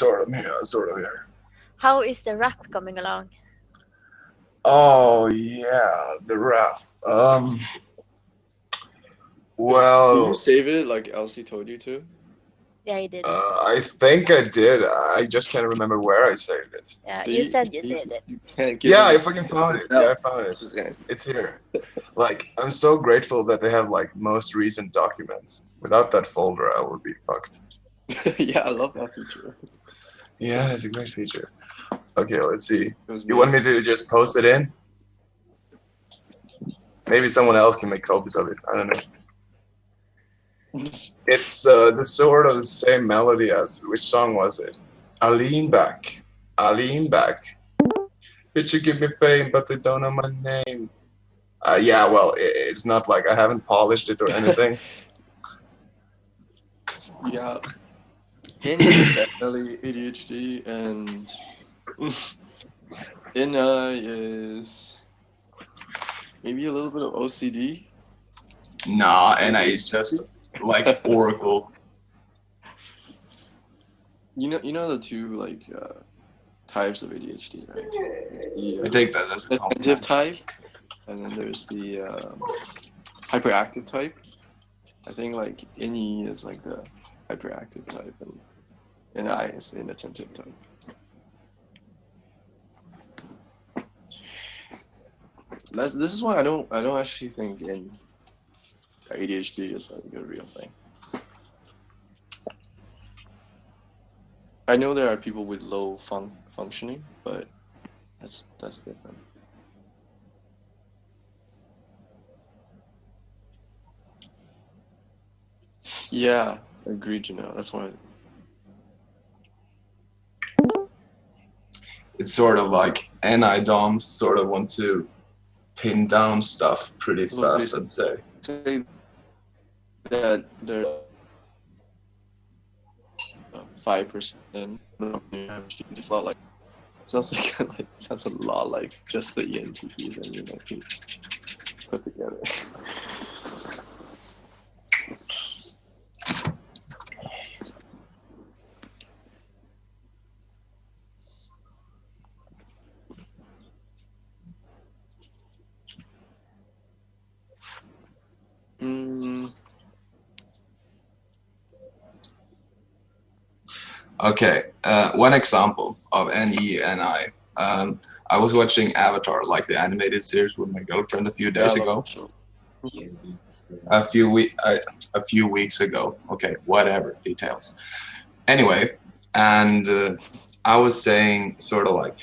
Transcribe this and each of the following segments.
Sort of here. How is the rap coming along? Oh yeah, the rap. Did you Well, save it like Elsie told you to? Yeah, you did. I think I did. I just can't remember where I saved it. Yeah, you See, said you said it. you can't give Yeah, him I the fucking found it. no, Yeah, I found this it. is game. It's here. Like, I'm so grateful that they have like most recent documents. Without that folder, I would be fucked. Yeah, I love that feature. Yeah, it's a great feature. Okay, let's see. It was You want me made. to just post it in? Maybe someone else can make copies of it. I don't know. It's the sort of the same melody as which song was it? I lean back. I lean back. Bitch, you give me fame, but they don't know my name. Yeah, well, it's not like I haven't polished it or anything. Yeah, Annie is definitely ADHD, and Inna is maybe a little bit of OCD. Nah, and it's just like Oracle. You know the two like types of ADHD, right? I take that as a Attentive compliment. type, and then there's the hyperactive type. I think like Innie is like the hyperactive type, and I is the inattentive type. This is why I don't actually think in ADHD is like a real thing. I know there are people with low functioning, but that's different. Yeah, agreed, Janelle. That's why. It's sort of like NI-DOMs sort of want to pin down stuff pretty Well, fast, I'd say. Say that there 5%. It's a lot like sounds like sounds a lot like just the ENTPs and you know put together. Okay, one example of NE and I. I was watching Avatar, like the animated series, with my girlfriend a few days ago. A few weeks ago. Okay, whatever details. Anyway, and I was saying sort of like,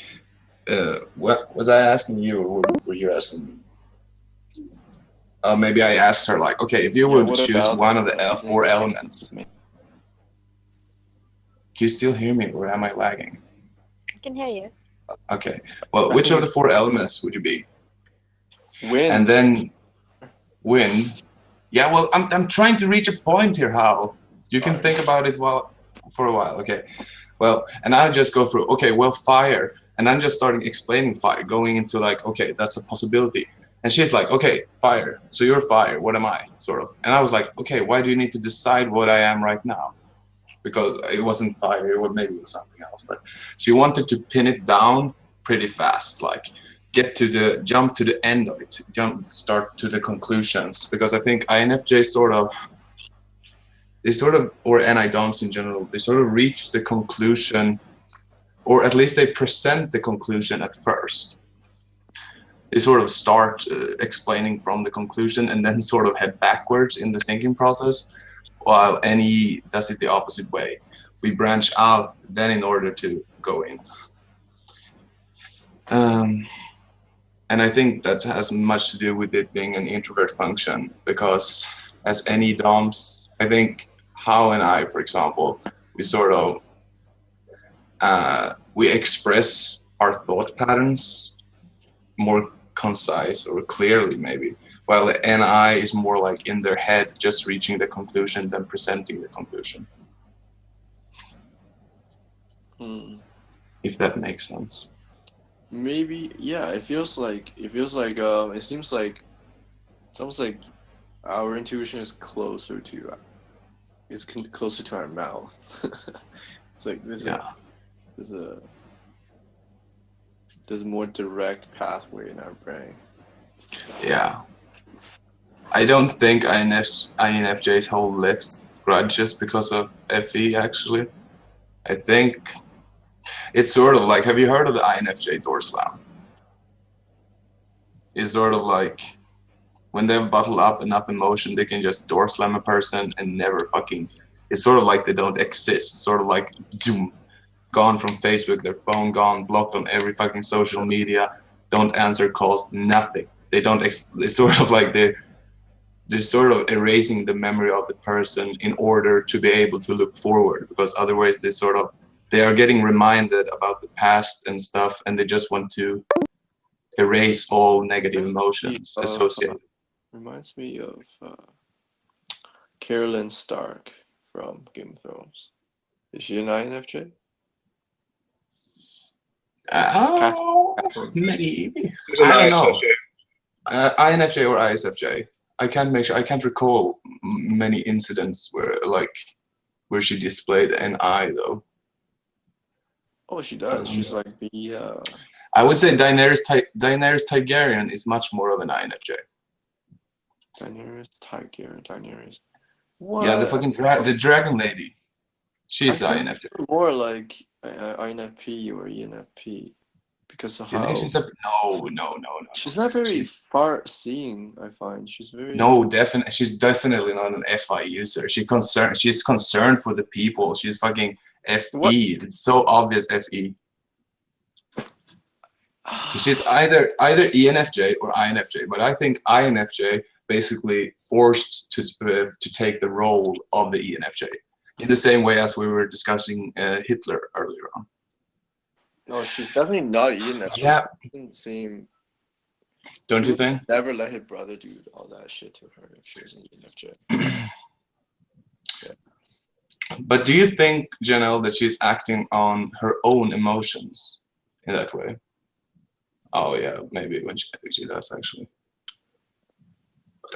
what was I asking you, or were you asking me? Maybe I asked her like, okay, if you were to choose one of the four elements. Can you still hear me, or am I lagging? I can hear you. Okay. Well, which of the four elements would you be? Wind. And then wind. Yeah, well, I'm trying to reach a point here, Hal. You can think about it for a while. Okay. Well, and I just go through, okay, well, fire. And I'm just starting explaining fire, going into like, okay, that's a possibility. And she's like, okay, fire. So you're fire. What am I? Sort of. And I was like, okay, why do you need to decide what I am right now? Because it wasn't fire, maybe it was something else. But she wanted to pin it down pretty fast, like jump to the end of it, start to the conclusions. Because I think INFJ or NI-DOMs in general, they sort of reach the conclusion, or at least they present the conclusion at first. They sort of start explaining from the conclusion and then sort of head backwards in the thinking process. While NE does it the opposite way. We branch out then in order to go in. And I think that has much to do with it being an introvert function, because as NE-DOMs, I think Hao and I, for example, we sort of, we express our thought patterns more concise or clearly maybe. While the NI is more like in their head, just reaching the conclusion, then presenting the conclusion. If that makes sense. Maybe, yeah. It seems like it's almost like our intuition is closer to our mouth. It's like this. Yeah. there's a more direct pathway in our brain. Yeah. I don't think INFJ's whole lifts grudges because of FE, actually. I think it's sort of like, have you heard of the INFJ door slam? It's sort of like when they've bottled up enough emotion, they can just door slam a person and never fucking. It's sort of like they don't exist. Sort of like zoom, gone from Facebook, their phone gone, blocked on every fucking social media, don't answer calls, nothing. They don't. It's sort of like they're sort of erasing the memory of the person in order to be able to look forward, because otherwise they are getting reminded about the past and stuff, and they just want to erase all negative emotions associated. Reminds me of Carolyn Stark from Game of Thrones. Is she an INFJ? Oh, maybe. Who's an I don't know. ISFJ? INFJ or ISFJ. I can't recall many incidents where she displayed an I though. Oh, she does. She's like the. I would say Daenerys Targaryen is much more of an INFJ. Daenerys Targaryen. What? Yeah, the fucking the dragon lady. She's the think INFJ. more like INFP or ENFP because of Do you how think she's no. she's not very She's- far-seeing. I find she's very She's definitely not an FI user. She's concerned for the people. She's fucking FE. What? It's so obvious FE. She's either ENFJ or INFJ, but I think INFJ basically forced to take the role of the ENFJ in the same way as we were discussing Hitler earlier on. No, she's definitely not ENFJ. Yeah, Doesn't seem. don't She you would think? Never let her brother do all that shit to her if she was an ENFJ. But do you think, Janelle, that she's acting on her own emotions in that way? Oh yeah, maybe when she does actually.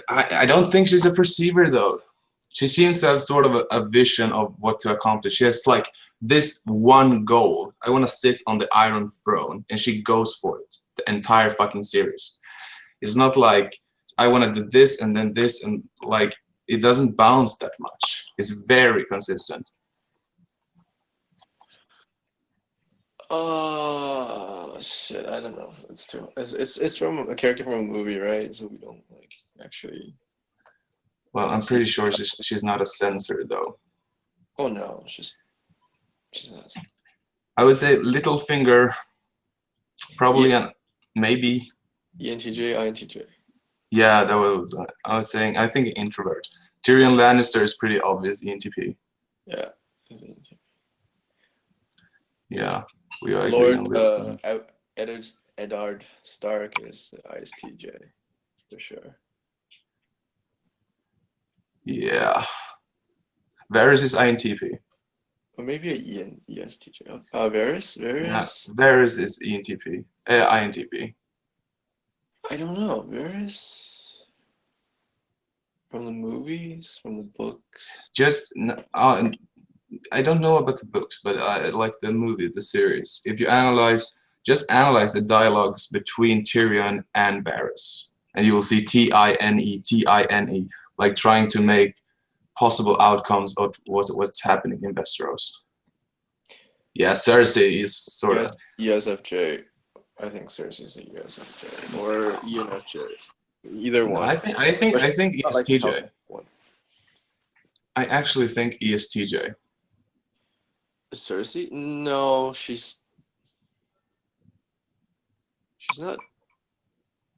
I don't think she's a perceiver though. She seems to have sort of a vision of what to accomplish. She has like this one goal. I want to sit on the Iron Throne, and she goes for it the entire fucking series. It's not like I want to do this and then this, and like it doesn't bounce that much. It's very consistent. Oh shit! I don't know. It's from a character from a movie, right? So we don't like actually. Well, I'm pretty sure she's not a censor though. Oh no, she's not. I would say Littlefinger, probably, and maybe. ENTJ, INTJ. Yeah, that was. I was saying. I think introvert. Tyrion Lannister is pretty obvious ENTP. Yeah. Yeah, we are agreeing Lord on Eddard Stark is ISTJ for sure. Yeah. Varys is INTP. Or maybe a ESTJ. Varys? Yeah, Varys is ENTP. INTP. I don't know. Varys from the movies, from the books. I don't know about the books, but I like the movie, the series. If you analyze the dialogues between Tyrion and Varys, and you will see Tine, like trying to make possible outcomes of what's happening in Westeros. Yeah, Cersei is sort of ESFJ. I think Cersei's a ESFJ or ENFJ. Either one. I think ESTJ. Like one. I actually think ESTJ. Cersei? No, she's not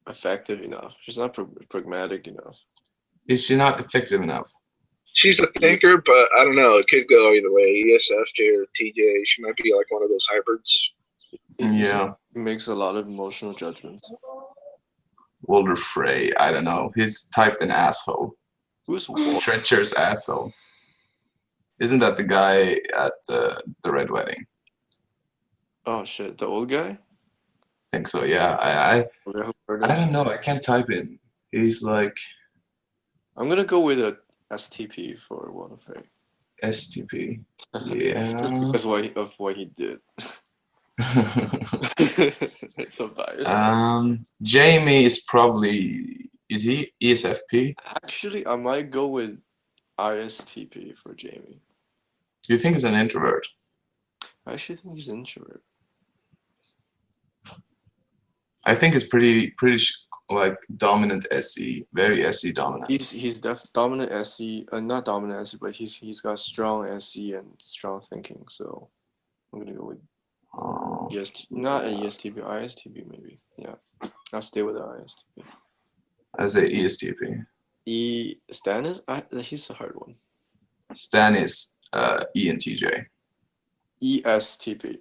effective enough. She's not pragmatic enough. Is she not effective enough? She's a thinker, but I don't know. It could go either way. ESFJ or TJ. She might be like one of those hybrids. Yeah. Makes a lot of emotional judgments. Walder Frey, I don't know. He's typed an asshole. Who's Walder? Treacherous asshole. Isn't that the guy at the Red Wedding? Oh shit, the old guy? I think so, yeah. I don't know. I can't type it. He's like... I'm gonna go with a STP for Walder Frey. STP. Just Yeah. because of what he did. It's so biased. Jamie is probably, is he ESFP? Actually, I might go with ISTP for Jamie. Do you think he's an introvert? I actually think he's introvert. I think he's pretty like dominant SE, very SE dominant. He's dominant SE, not dominant SE, but he's got strong SE and strong thinking. So I'm gonna go with Oh, not a ESTP, ISTP maybe. Yeah, I'll stay with the ISTP. I say ESTP. Stannis, he's a hard one. Stan is ENTJ. ESTP.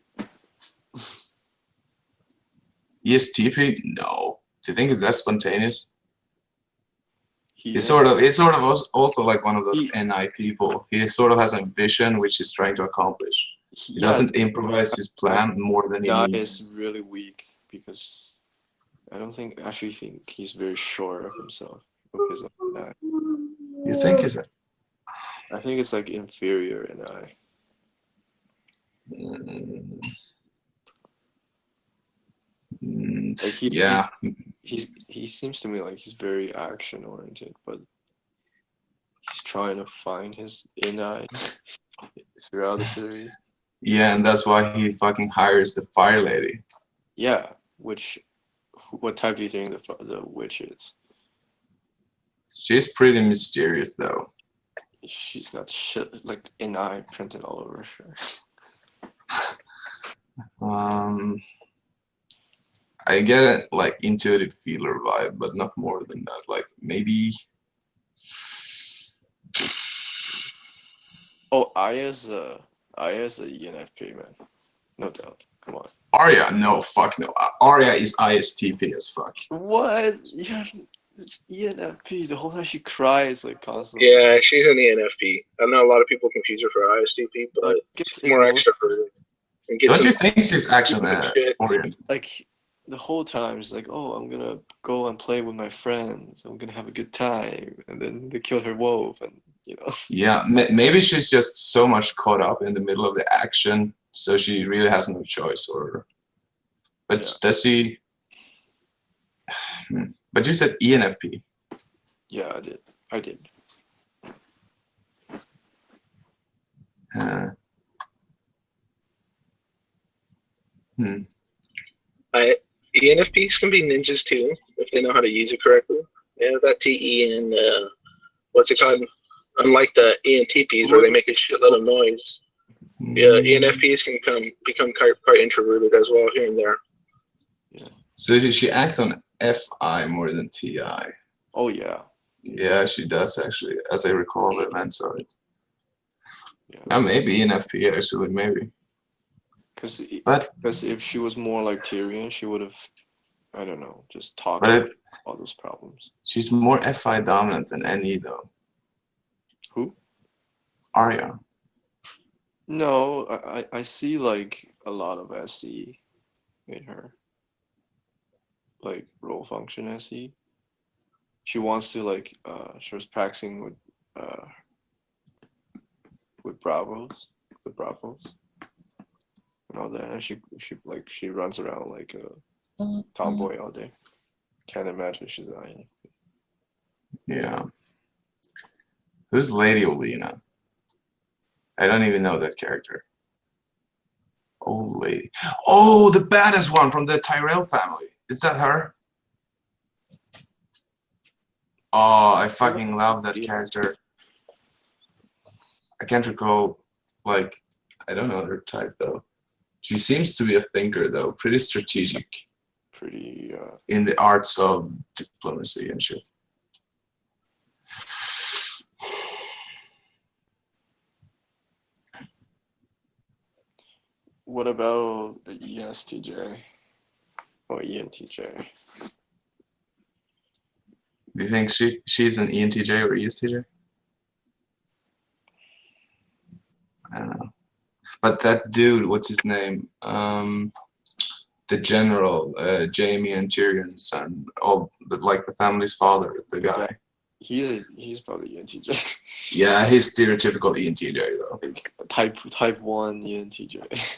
ESTP? No. Do you think it's that spontaneous? He He's sort of also like one of those NI people. He sort of has a vision which he's trying to accomplish. He doesn't improvise his plan more than he Guy needs. is really weak because I don't actually think he's very sure of himself. Of his own NI. You think is it? I think it's like inferior NI. Like he seems to me like he's very action oriented, but he's trying to find his NI throughout the series. Yeah, and that's why he fucking hires the fire lady. Yeah, what type do you think the witch is? She's pretty mysterious though. She's not shit like NI printed all over her. I get it, like intuitive feeler vibe, but not more than that. Like maybe. Oh, Aya's a ENFP, man. No doubt. Come on. Arya, no, fuck no. Arya is ISTP as fuck. What? Yeah, ENFP. The whole time she cries like constantly. Yeah, she's an ENFP. I know a lot of people confuse her for ISTP, but Gets she's more extroverted. Don't you think she's action oriented? Like the whole time she's like, "Oh, I'm gonna go and play with my friends. I'm gonna have a good time," and then they kill her wolf, and you know. Yeah, maybe she's just so much caught up in the middle of the action, so she really has no choice. But does she? But you said ENFP. Yeah, I did. ENFPs can be ninjas too if they know how to use it correctly. They have that TE and what's it called? Unlike the ENTPs where they make a shitload of noise. Yeah, ENFPs can become quite introverted as well here and there. Yeah. So does she act on FI more than TI? Oh yeah. Yeah, she does actually, as I recall the events of it. Yeah, maybe ENFP actually, maybe. Because if she was more like Tyrion, she would have, I don't know, just talked about all those problems. She's more FI dominant than NE though. Who? Arya. No, I see like a lot of SE in her. Like role function SE. She wants to like she was practicing with Bravos. And all that, and she runs around like a tomboy all day. Can't imagine she's an INFP. Yeah. Who's Lady Olenna? I don't even know that character. Old lady. Oh, the baddest one from the Tyrell family. Is that her? Oh, I fucking love that character. I can't recall, like, I don't know her type though. She seems to be a thinker though, pretty strategic. Pretty in the arts of diplomacy and shit. What about the ESTJ or ENTJ? Do you think she's an ENTJ or ESTJ? I don't know. But that dude, what's his name? The general, Jamie and Tyrion's son, like the family's father, the guy. he's probably ENTJ. Yeah, he's stereotypical ENTJ though. Like type 1 ENTJ.